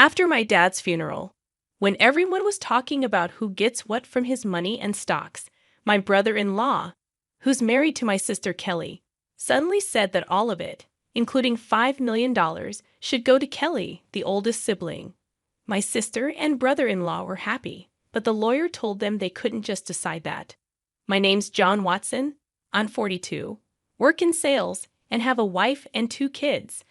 After my dad's funeral, when everyone was talking about who gets what from his money and stocks, my brother-in-law, who's married to my sister Kelly, suddenly said that all of it, including $5 million, should go to Kelly, the oldest sibling. My sister and brother-in-law were happy, but the lawyer told them they couldn't just decide that. My name's John Watson. I'm 42, work in sales, and have a wife and 2 kids.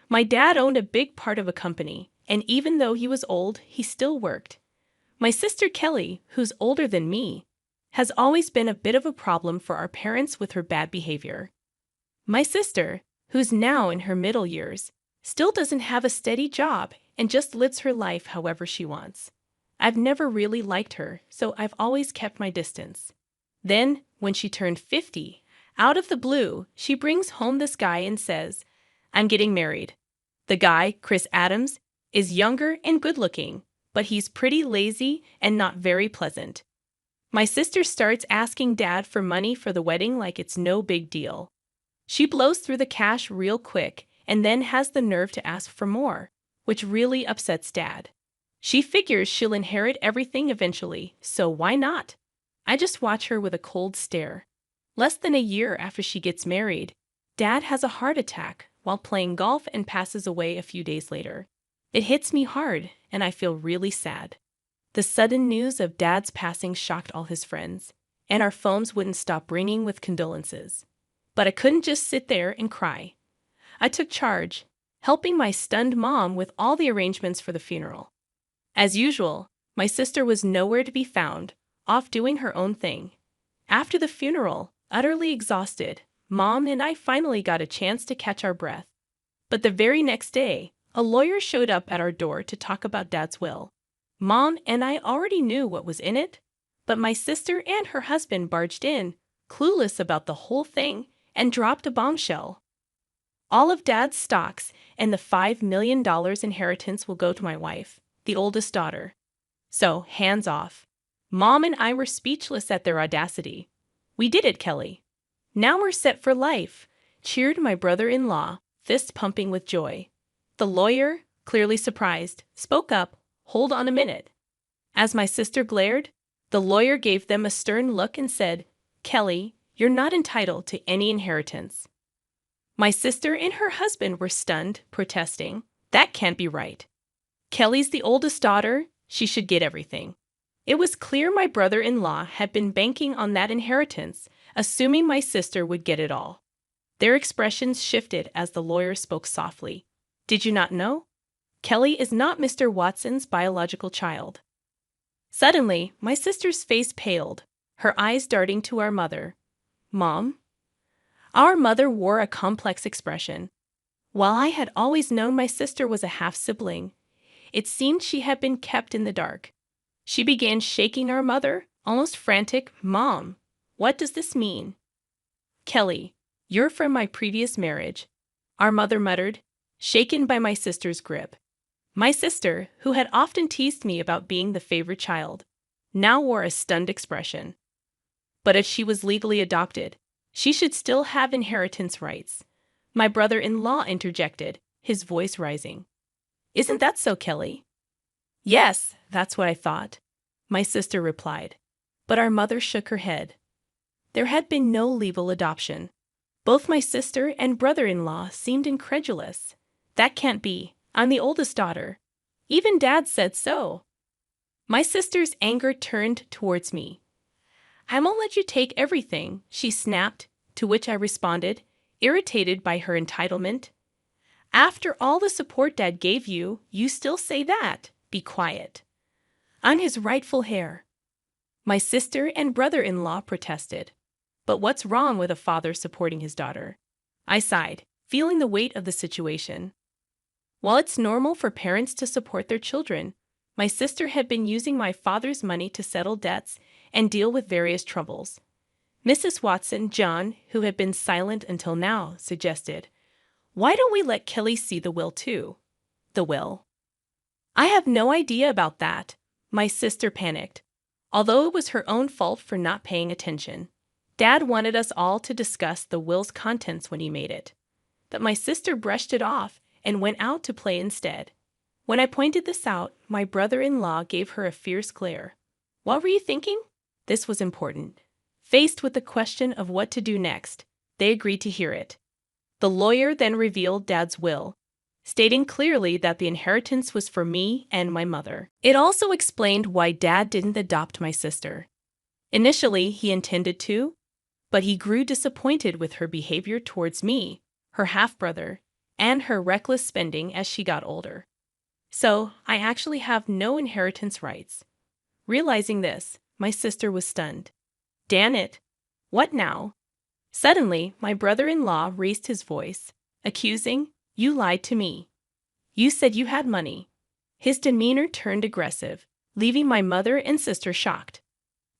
My dad owned a big part of a company, and even though he was old, he still worked. My sister Kelly, who's older than me, has always been a bit of a problem for our parents with her bad behavior. My sister, who's now in her middle years, still doesn't have a steady job and just lives her life however she wants. I've never really liked her, so I've always kept my distance. Then, when she turned 50, out of the blue, she brings home this guy and says, "I'm getting married." The guy, Chris Adams, is younger and good-looking, but he's pretty lazy and not very pleasant. My sister starts asking Dad for money for the wedding like it's no big deal. She blows through the cash real quick and then has the nerve to ask for more, which really upsets Dad. She figures she'll inherit everything eventually, so why not? I just watch her with a cold stare. Less than a year after she gets married, Dad has a heart attack while playing golf and passes away a few days later. It hits me hard, and I feel really sad. The sudden news of Dad's passing shocked all his friends, and our phones wouldn't stop ringing with condolences. But I couldn't just sit there and cry. I took charge, helping my stunned mom with all the arrangements for the funeral. As usual, my sister was nowhere to be found, off doing her own thing. After the funeral, utterly exhausted, Mom and I finally got a chance to catch our breath. But the very next day, a lawyer showed up at our door to talk about Dad's will. Mom and I already knew what was in it, but my sister and her husband barged in, clueless about the whole thing, and dropped a bombshell. All of Dad's stocks and the $5 million inheritance will go to my wife, the oldest daughter. So, hands off. Mom and I were speechless at their audacity. "We did it, Kelly. Now we're set for life," cheered my brother-in-law, fist pumping with joy. The lawyer, clearly surprised, spoke up, "Hold on a minute." As my sister glared, the lawyer gave them a stern look and said, "Kelly, you're not entitled to any inheritance." My sister and her husband were stunned, protesting, "That can't be right. Kelly's the oldest daughter, she should get everything." It was clear my brother-in-law had been banking on that inheritance, assuming my sister would get it all. Their expressions shifted as the lawyer spoke softly. "Did you not know? Kelly is not Mr. Watson's biological child." Suddenly, my sister's face paled, her eyes darting to our mother. "Mom?" Our mother wore a complex expression. While I had always known my sister was a half-sibling, it seemed she had been kept in the dark. She began shaking our mother, almost frantic. "Mom, what does this mean?" "Kelly, you're from my previous marriage," our mother muttered, shaken by my sister's grip. My sister, who had often teased me about being the favorite child, now wore a stunned expression. "But if she was legally adopted, she should still have inheritance rights," my brother-in-law interjected, his voice rising. "Isn't that so, Kelly?" "Yes, that's what I thought," my sister replied, but our mother shook her head. There had been no legal adoption. Both my sister and brother-in-law seemed incredulous. "That can't be. I'm the oldest daughter. Even Dad said so." My sister's anger turned towards me. "I won't let you take everything," she snapped, to which I responded, irritated by her entitlement. "After all the support Dad gave you, you still say that? Be quiet." "I'm his rightful heir." My sister and brother-in-law protested. But what's wrong with a father supporting his daughter? I sighed, feeling the weight of the situation. While it's normal for parents to support their children, my sister had been using my father's money to settle debts and deal with various troubles. Mrs. Watson, John, who had been silent until now, suggested, "Why don't we let Kelly see the will too?" "The will?" "I have no idea about that," my sister panicked, although it was her own fault for not paying attention. Dad wanted us all to discuss the will's contents when he made it. But my sister brushed it off and went out to play instead. When I pointed this out, my brother-in-law gave her a fierce glare. What were you thinking? This was important. Faced with the question of what to do next, they agreed to hear it. The lawyer then revealed Dad's will, stating clearly that the inheritance was for me and my mother. It also explained why Dad didn't adopt my sister. Initially, he intended to, but he grew disappointed with her behavior towards me, her half-brother, and her reckless spending as she got older. So, I actually have no inheritance rights. Realizing this, my sister was stunned. Damn it! What now? Suddenly, my brother-in-law raised his voice, accusing, "You lied to me. You said you had money." His demeanor turned aggressive, leaving my mother and sister shocked.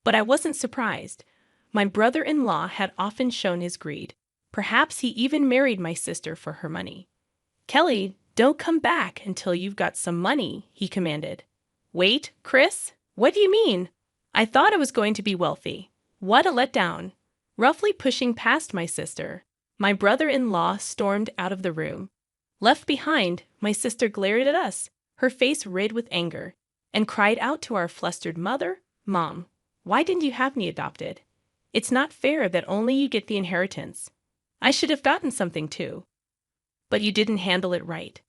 But I wasn't surprised. My brother-in-law had often shown his greed. Perhaps he even married my sister for her money. "Kelly, don't come back until you've got some money," he commanded. "Wait, Chris? What do you mean? I thought I was going to be wealthy. What a letdown." Roughly pushing past my sister, my brother-in-law stormed out of the room. Left behind, my sister glared at us, her face red with anger, and cried out to our flustered mother, "Mom, why didn't you have me adopted? It's not fair that only you get the inheritance. I should have gotten something too. But you didn't handle it right.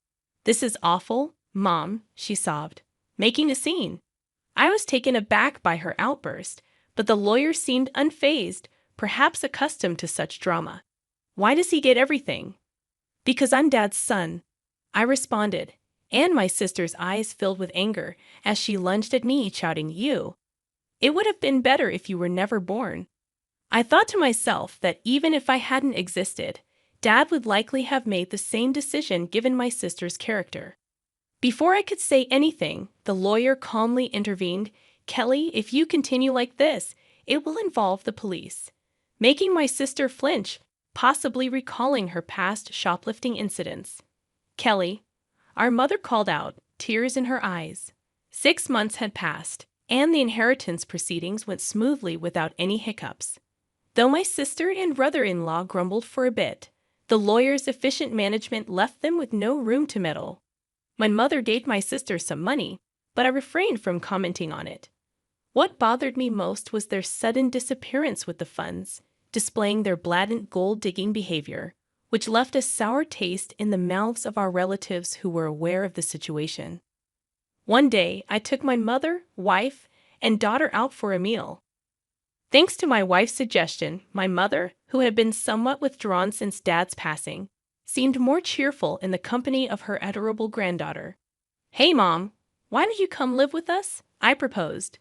This is awful, Mom," she sobbed, making a scene. I was taken aback by her outburst, but the lawyer seemed unfazed, perhaps accustomed to such drama. "Why does he get everything?" "Because I'm Dad's son," I responded, and my sister's eyes filled with anger as she lunged at me, shouting, "You! It would have been better if you were never born." I thought to myself that even if I hadn't existed, Dad would likely have made the same decision given my sister's character. Before I could say anything, the lawyer calmly intervened. "Kelly, if you continue like this, it will involve the police," making my sister flinch, possibly recalling her past shoplifting incidents. "Kelly," our mother called out, tears in her eyes. 6 months had passed, and the inheritance proceedings went smoothly without any hiccups. Though my sister and brother-in-law grumbled for a bit, the lawyer's efficient management left them with no room to meddle. My mother gave my sister some money, but I refrained from commenting on it. What bothered me most was their sudden disappearance with the funds, displaying their blatant gold-digging behavior, which left a sour taste in the mouths of our relatives who were aware of the situation. One day, I took my mother, wife, and daughter out for a meal. Thanks to my wife's suggestion, my mother, who had been somewhat withdrawn since Dad's passing, seemed more cheerful in the company of her adorable granddaughter. "Hey, Mom, why don't you come live with us?" I proposed.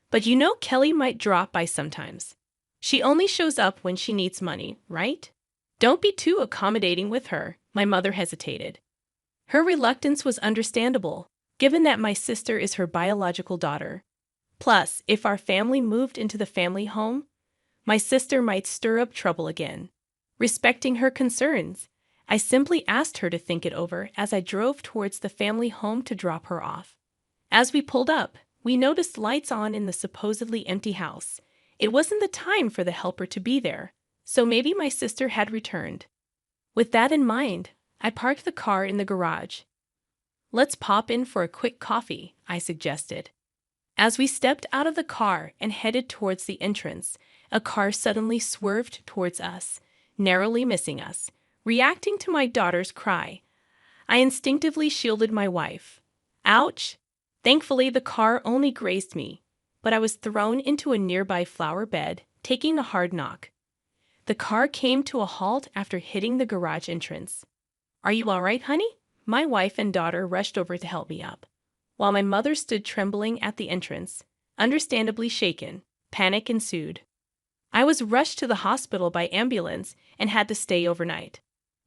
"But you know Kelly might drop by sometimes. She only shows up when she needs money, right? Don't be too accommodating with her," my mother hesitated. Her reluctance was understandable, given that my sister is her biological daughter. Plus, if our family moved into the family home, my sister might stir up trouble again. Respecting her concerns, I simply asked her to think it over as I drove towards the family home to drop her off. As we pulled up, we noticed lights on in the supposedly empty house. It wasn't the time for the helper to be there, so maybe my sister had returned. With that in mind, I parked the car in the garage. "Let's pop in for a quick coffee," I suggested. As we stepped out of the car and headed towards the entrance, a car suddenly swerved towards us, narrowly missing us. Reacting to my daughter's cry, I instinctively shielded my wife. Ouch! Thankfully, the car only grazed me, but I was thrown into a nearby flower bed, taking a hard knock. The car came to a halt after hitting the garage entrance. "Are you all right, honey?" My wife and daughter rushed over to help me up, while my mother stood trembling at the entrance, understandably shaken. Panic ensued. I was rushed to the hospital by ambulance and had to stay overnight.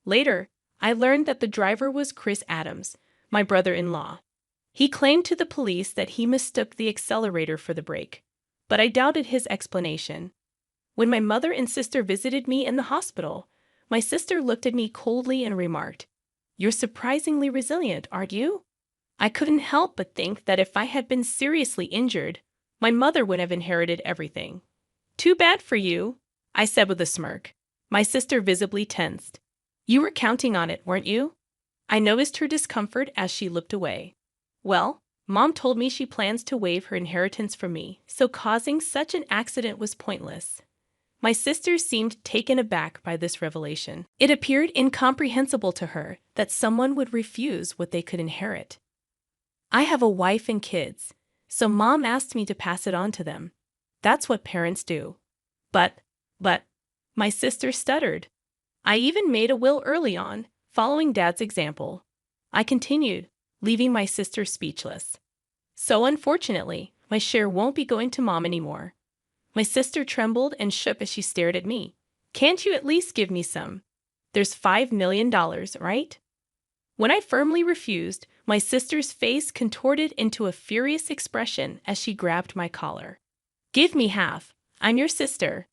Later, I learned that the driver was Chris Adams, my brother-in-law. He claimed to the police that he mistook the accelerator for the brake, but I doubted his explanation. When my mother and sister visited me in the hospital, my sister looked at me coldly and remarked, "You're surprisingly resilient, aren't you?" I couldn't help but think that if I had been seriously injured, my mother would have inherited everything. "Too bad for you," I said with a smirk. My sister visibly tensed. "You were counting on it, weren't you?" I noticed her discomfort as she looked away. Well, Mom told me she plans to waive her inheritance from me, so causing such an accident was pointless. My sister seemed taken aback by this revelation. It appeared incomprehensible to her that someone would refuse what they could inherit. I have a wife and kids, so Mom asked me to pass it on to them. That's what parents do. But, my sister stuttered. I even made a will early on, following Dad's example. I continued, leaving my sister speechless. So unfortunately, my share won't be going to Mom anymore. My sister trembled and shook as she stared at me. Can't you at least give me some? There's $5 million, right? When I firmly refused, my sister's face contorted into a furious expression as she grabbed my collar. Give me half. I'm your sister.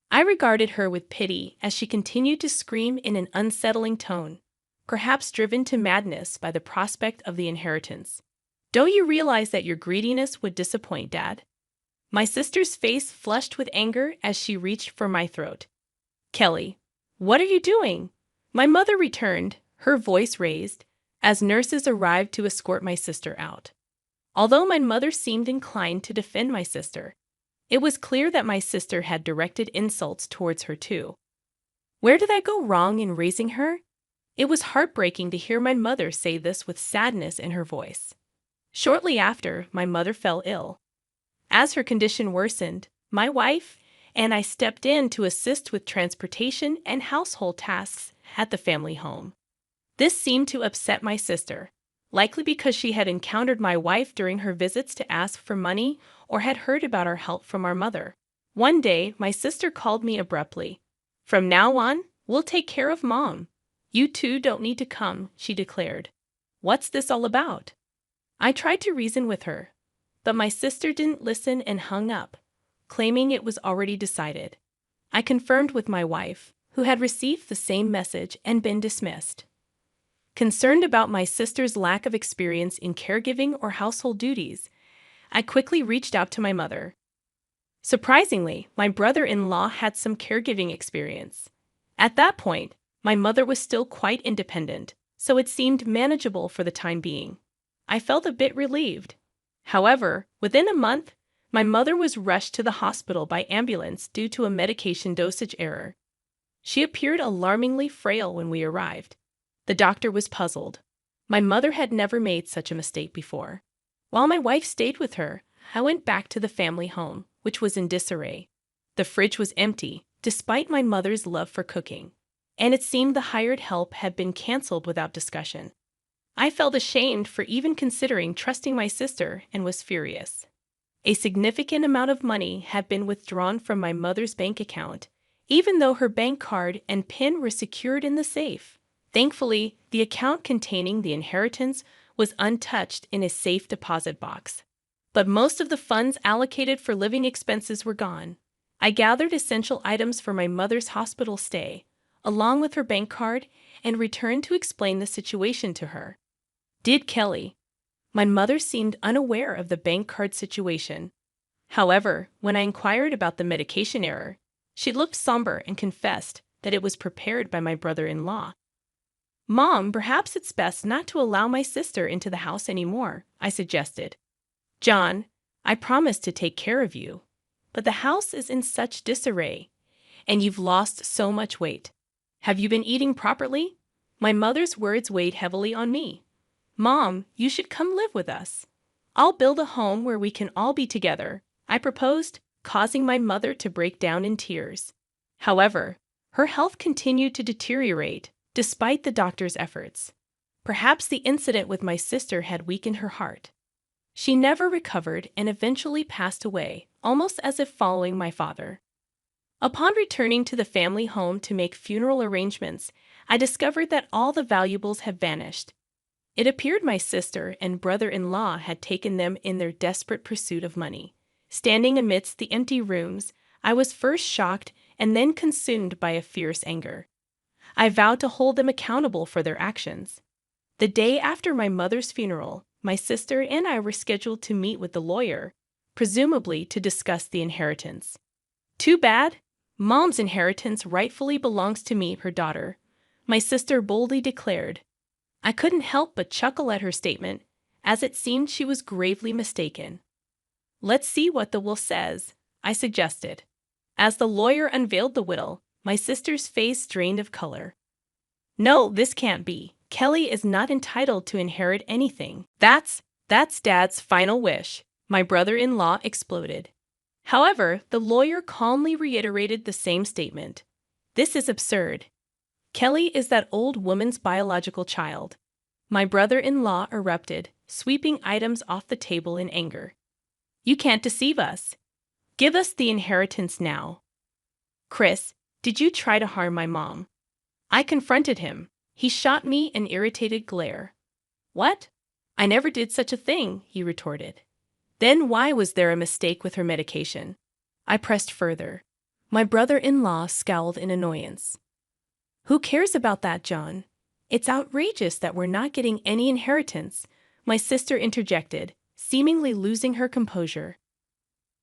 I regarded her with pity as she continued to scream in an unsettling tone, perhaps driven to madness by the prospect of the inheritance. Don't you realize that your greediness would disappoint Dad? My sister's face flushed with anger as she reached for my throat. Kelly, what are you doing? My mother returned, her voice raised, as nurses arrived to escort my sister out. Although my mother seemed inclined to defend my sister, it was clear that my sister had directed insults towards her too. Where did I go wrong in raising her? It was heartbreaking to hear my mother say this with sadness in her voice. Shortly after, my mother fell ill. As her condition worsened, my wife and I stepped in to assist with transportation and household tasks at the family home. This seemed to upset my sister, likely because she had encountered my wife during her visits to ask for money or had heard about our help from our mother. One day, my sister called me abruptly. From now on, we'll take care of Mom. You two don't need to come, she declared. What's this all about? I tried to reason with her, but my sister didn't listen and hung up, claiming it was already decided. I confirmed with my wife, who had received the same message and been dismissed. Concerned about my sister's lack of experience in caregiving or household duties, I quickly reached out to my mother. Surprisingly, my brother-in-law had some caregiving experience. At that point, my mother was still quite independent, so it seemed manageable for the time being. I felt a bit relieved. However, within a month, my mother was rushed to the hospital by ambulance due to a medication dosage error. She appeared alarmingly frail when we arrived. The doctor was puzzled. My mother had never made such a mistake before. While my wife stayed with her, I went back to the family home, which was in disarray. The fridge was empty, despite my mother's love for cooking, and it seemed the hired help had been canceled without discussion. I felt ashamed for even considering trusting my sister and was furious. A significant amount of money had been withdrawn from my mother's bank account, even though her bank card and PIN were secured in the safe. Thankfully, the account containing the inheritance was untouched in a safe deposit box. But most of the funds allocated for living expenses were gone. I gathered essential items for my mother's hospital stay, along with her bank card, and returned to explain the situation to her. Did Kelly? My mother seemed unaware of the bank card situation. However, when I inquired about the medication error, she looked somber and confessed that it was prepared by my brother-in-law. Mom, perhaps it's best not to allow my sister into the house anymore, I suggested. John, I promised to take care of you, but the house is in such disarray, and you've lost so much weight. Have you been eating properly? My mother's words weighed heavily on me. Mom, you should come live with us. I'll build a home where we can all be together, I proposed, causing my mother to break down in tears. However, her health continued to deteriorate, despite the doctor's efforts. Perhaps the incident with my sister had weakened her heart. She never recovered and eventually passed away, almost as if following my father. Upon returning to the family home to make funeral arrangements, I discovered that all the valuables had vanished. It appeared my sister and brother-in-law had taken them in their desperate pursuit of money. Standing amidst the empty rooms, I was first shocked and then consumed by a fierce anger. I vowed to hold them accountable for their actions. The day after my mother's funeral, my sister and I were scheduled to meet with the lawyer, presumably to discuss the inheritance. Too bad. Mom's inheritance rightfully belongs to me, her daughter, my sister boldly declared. I couldn't help but chuckle at her statement, as it seemed she was gravely mistaken. Let's see what the will says, I suggested. As the lawyer unveiled the will, my sister's face drained of color. No, this can't be. Kelly is not entitled to inherit anything. That's Dad's final wish, my brother-in-law exploded. However, the lawyer calmly reiterated the same statement. This is absurd. Kelly is that old woman's biological child. My brother-in-law erupted, sweeping items off the table in anger. You can't deceive us. Give us the inheritance now. Chris, did you try to harm my mom? I confronted him. He shot me an irritated glare. What? I never did such a thing, he retorted. Then why was there a mistake with her medication? I pressed further. My brother-in-law scowled in annoyance. Who cares about that, John? It's outrageous that we're not getting any inheritance, my sister interjected, seemingly losing her composure.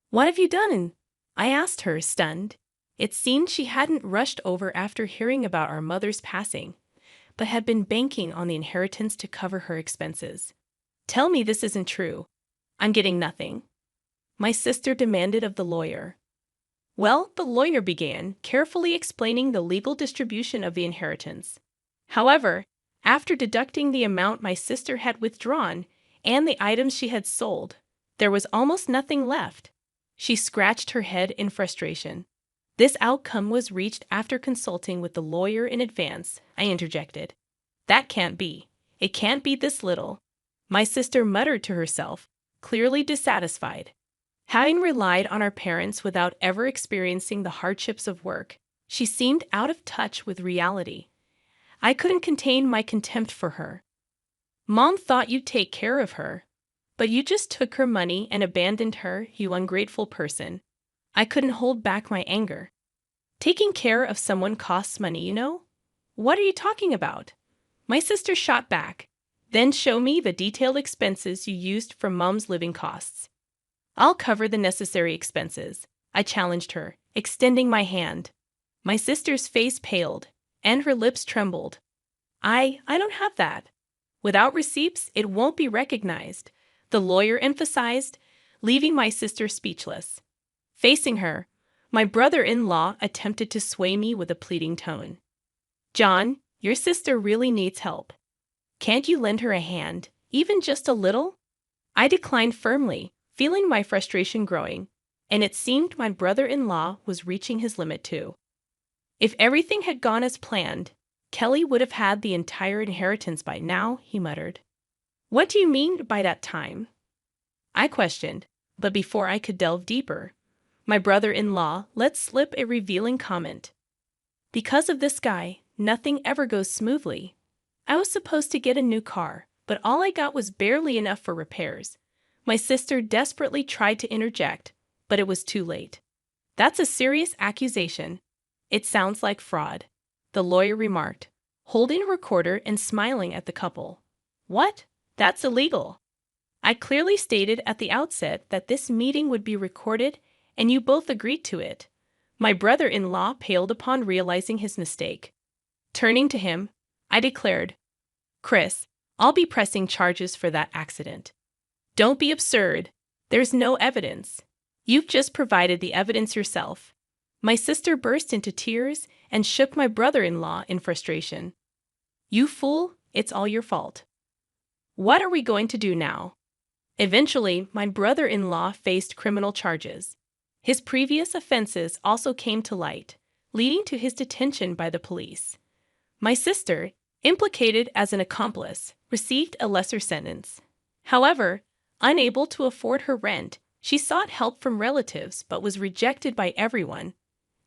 What have you done? I asked her, stunned. It seemed she hadn't rushed over after hearing about our mother's passing, but had been banking on the inheritance to cover her expenses. Tell me this isn't true. I'm getting nothing. My sister demanded of the lawyer. Well, the lawyer began, carefully explaining the legal distribution of the inheritance. However, after deducting the amount my sister had withdrawn and the items she had sold, there was almost nothing left. She scratched her head in frustration. This outcome was reached after consulting with the lawyer in advance, I interjected. That can't be. It can't be this little. My sister muttered to herself, clearly dissatisfied. Having relied on our parents without ever experiencing the hardships of work, she seemed out of touch with reality. I couldn't contain my contempt for her. Mom thought you'd take care of her, but you just took her money and abandoned her, you ungrateful person. I couldn't hold back my anger. Taking care of someone costs money, you know? What are you talking about? My sister shot back. Then show me the detailed expenses you used for Mom's living costs. I'll cover the necessary expenses, I challenged her, extending my hand. My sister's face paled, and her lips trembled. I don't have that. Without receipts, it won't be recognized, the lawyer emphasized, leaving my sister speechless. Facing her, my brother-in-law attempted to sway me with a pleading tone. John, your sister really needs help. Can't you lend her a hand, even just a little? I declined firmly, feeling my frustration growing, and it seemed my brother-in-law was reaching his limit too. If everything had gone as planned, Kelly would have had the entire inheritance by now, he muttered. What do you mean by that time? I questioned, but before I could delve deeper, my brother-in-law let slip a revealing comment. Because of this guy, nothing ever goes smoothly. I was supposed to get a new car, but all I got was barely enough for repairs. My sister desperately tried to interject, but it was too late. That's a serious accusation. It sounds like fraud, the lawyer remarked, holding a recorder and smiling at the couple. What? That's illegal. I clearly stated at the outset that this meeting would be recorded, and you both agreed to it. My brother-in-law paled upon realizing his mistake. Turning to him, I declared, Chris, I'll be pressing charges for that accident. Don't be absurd. There's no evidence. You've just provided the evidence yourself. My sister burst into tears and shook my brother-in-law in frustration. You fool, it's all your fault. What are we going to do now? Eventually, my brother-in-law faced criminal charges. His previous offenses also came to light, leading to his detention by the police. My sister, implicated as an accomplice, received a lesser sentence. However, unable to afford her rent, she sought help from relatives but was rejected by everyone.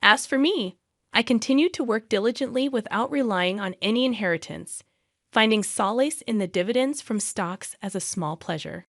As for me, I continued to work diligently without relying on any inheritance, finding solace in the dividends from stocks as a small pleasure.